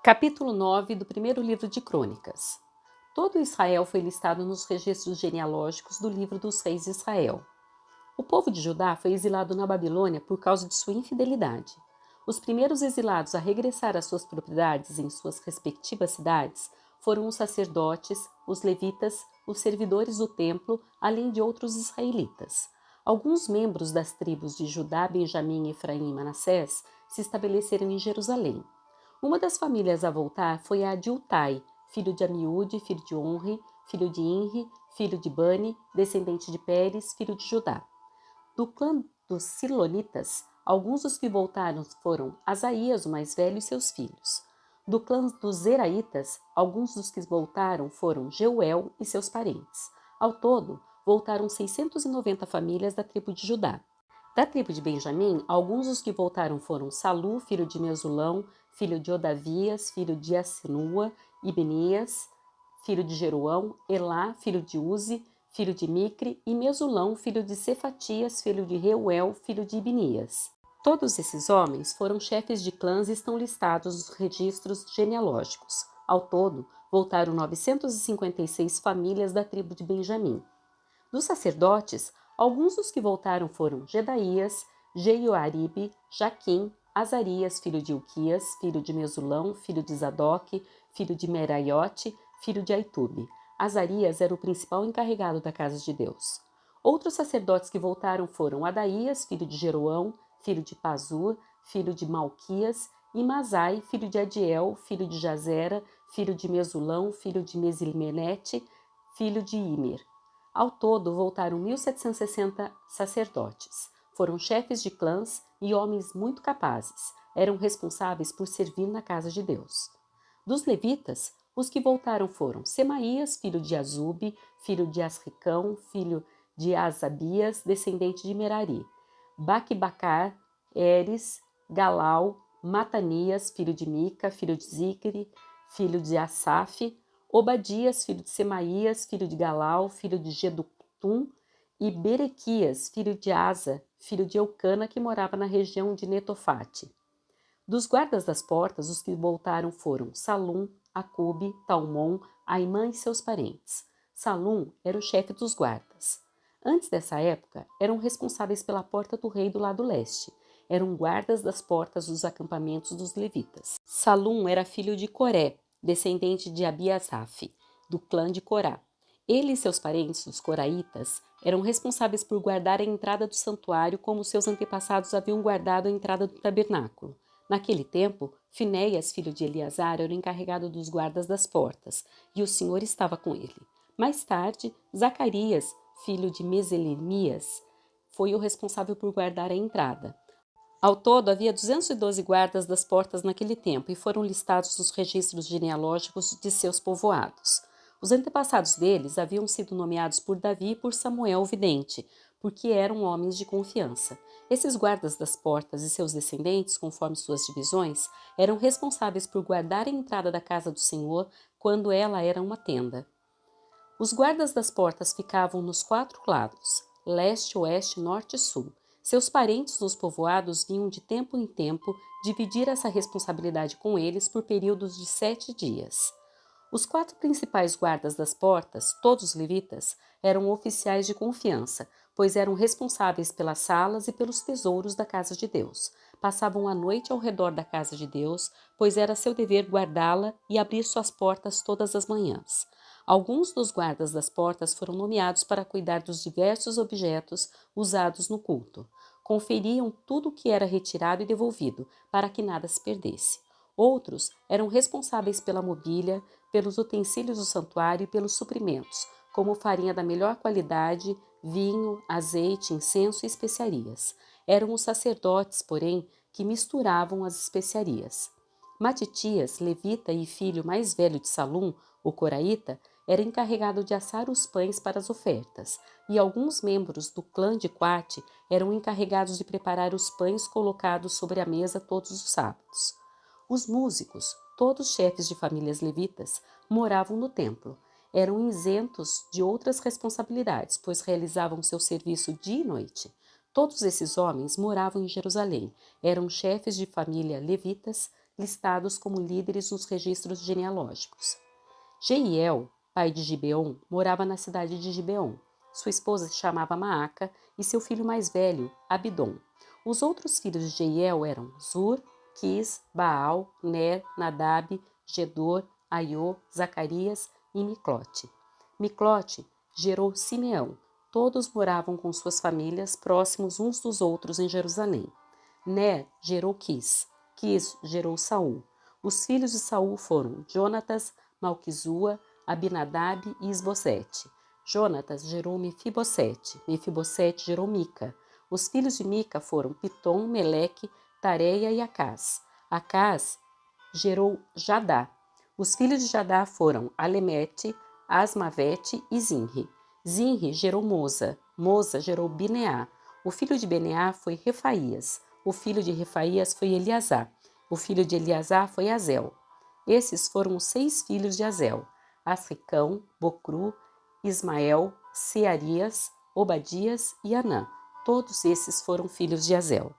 Capítulo 9 do primeiro livro de Crônicas. Todo Israel foi listado nos registros genealógicos do livro dos reis de Israel. O povo de Judá foi exilado na Babilônia por causa de sua infidelidade. Os primeiros exilados a regressar às suas propriedades em suas respectivas cidades foram os sacerdotes, os levitas, os servidores do templo, além de outros israelitas. Alguns membros das tribos de Judá, Benjamim, Efraim e Manassés se estabeleceram em Jerusalém. Uma das famílias a voltar foi a de Utai, filho de Amiúde, filho de Onri, filho de Inri, filho de Bani, descendente de Pérez, filho de Judá. Do clã dos Silonitas, alguns dos que voltaram foram Asaías, o mais velho, e seus filhos. Do clã dos Zeraitas, alguns dos que voltaram foram Jeuel e seus parentes. Ao todo, voltaram 690 famílias da tribo de Judá. Da tribo de Benjamim, alguns dos que voltaram foram Salu, filho de Mesulão, filho de Odavias, filho de Assinua, e Benias, filho de Jeroão, Elá, filho de Uzi, filho de Micre, e Mesulão, filho de Cefatias, filho de Reuel, filho de Ibnias. Todos esses homens foram chefes de clãs e estão listados nos registros genealógicos. Ao todo, voltaram 956 famílias da tribo de Benjamim. Dos sacerdotes, alguns dos que voltaram foram Jedaías, Jeioaribe, Jaquim, Azarias, filho de Ilquias, filho de Mesulão, filho de Zadok, filho de Meraiote, filho de Aitube. Azarias era o principal encarregado da casa de Deus. Outros sacerdotes que voltaram foram Adaías, filho de Jeroão, filho de Pazur, filho de Malquias, e Masai, filho de Adiel, filho de Jazera, filho de Mesulão, filho de Mesilmenete, filho de Imer. Ao todo, voltaram 1.760 sacerdotes. Foram chefes de clãs e homens muito capazes. Eram responsáveis por servir na casa de Deus. Dos levitas, os que voltaram foram Semaías, filho de Azube, filho de Asricão, filho de Asabias, descendente de Merari. Baquibacar, Eres, Galau, Matanias, filho de Mica, filho de Zicre, filho de Asaf, Obadias, filho de Semaías, filho de Galau, filho de Gedutum, e Berequias, filho de Asa, filho de Eucana, que morava na região de Netofate. Dos guardas das portas, os que voltaram foram Salum, Acube, Talmon, Aimã e seus parentes. Salum era o chefe dos guardas. Antes dessa época, eram responsáveis pela porta do rei do lado leste. Eram guardas das portas dos acampamentos dos levitas. Salum era filho de Coré, descendente de Abiasaf, do clã de Corá. Ele e seus parentes, os coraitas, eram responsáveis por guardar a entrada do santuário como seus antepassados haviam guardado a entrada do tabernáculo. Naquele tempo, Finéias, filho de Eleazar, era o encarregado dos guardas das portas, e o Senhor estava com ele. Mais tarde, Zacarias, filho de Meselemias, foi o responsável por guardar a entrada. Ao todo, havia 212 guardas das portas naquele tempo e foram listados nos registros genealógicos de seus povoados. Os antepassados deles haviam sido nomeados por Davi e por Samuel o vidente, porque eram homens de confiança. Esses guardas das portas e seus descendentes, conforme suas divisões, eram responsáveis por guardar a entrada da casa do Senhor quando ela era uma tenda. Os guardas das portas ficavam nos 4 lados, leste, oeste, norte e sul. Seus parentes nos povoados vinham de tempo em tempo dividir essa responsabilidade com eles por períodos de 7 dias. Os 4 principais guardas das portas, todos levitas, eram oficiais de confiança, pois eram responsáveis pelas salas e pelos tesouros da casa de Deus. Passavam a noite ao redor da casa de Deus, pois era seu dever guardá-la e abrir suas portas todas as manhãs. Alguns dos guardas das portas foram nomeados para cuidar dos diversos objetos usados no culto. Conferiam tudo o que era retirado e devolvido, para que nada se perdesse. Outros eram responsáveis pela mobília, pelos utensílios do santuário e pelos suprimentos, como farinha da melhor qualidade, vinho, azeite, incenso e especiarias. Eram os sacerdotes, porém, que misturavam as especiarias. Matitias, levita e filho mais velho de Salum, o coraíta, era encarregado de assar os pães para as ofertas, e alguns membros do clã de Coate eram encarregados de preparar os pães colocados sobre a mesa todos os sábados. Os músicos, todos chefes de famílias levitas, moravam no templo. Eram isentos de outras responsabilidades, pois realizavam seu serviço dia e noite. Todos esses homens moravam em Jerusalém, eram chefes de família levitas, listados como líderes nos registros genealógicos. Jeiel, pai de Gibeon, morava na cidade de Gibeon. Sua esposa se chamava Maaca e seu filho mais velho, Abidom. Os outros filhos de Jeiel eram Zur, Quis, Baal, Ner, Nadab, Gedor, Aiô, Zacarias e Miclote. Miclote gerou Simeão. Todos moravam com suas famílias próximos uns dos outros em Jerusalém. Ner gerou Quis. Quis gerou Saul. Os filhos de Saul foram Jonatas, Malquizua, Abinadab e Isbosete. Jonatas gerou Mefibosete. Mefibosete gerou Mica. Os filhos de Mica foram Pitom, Meleque, Tareia e Acás. Acás gerou Jadá. Os filhos de Jadá foram Alemete, Asmavete e Zinri. Zinri gerou Moza. Moza gerou Bineá. O filho de Bineá foi Refaías. O filho de Refaías foi Eliasá. O filho de Eliasá foi Azel. Esses foram os 6 filhos de Azel: Asricão, Bocru, Ismael, Searias, Obadias e Anã. Todos esses foram filhos de Azel.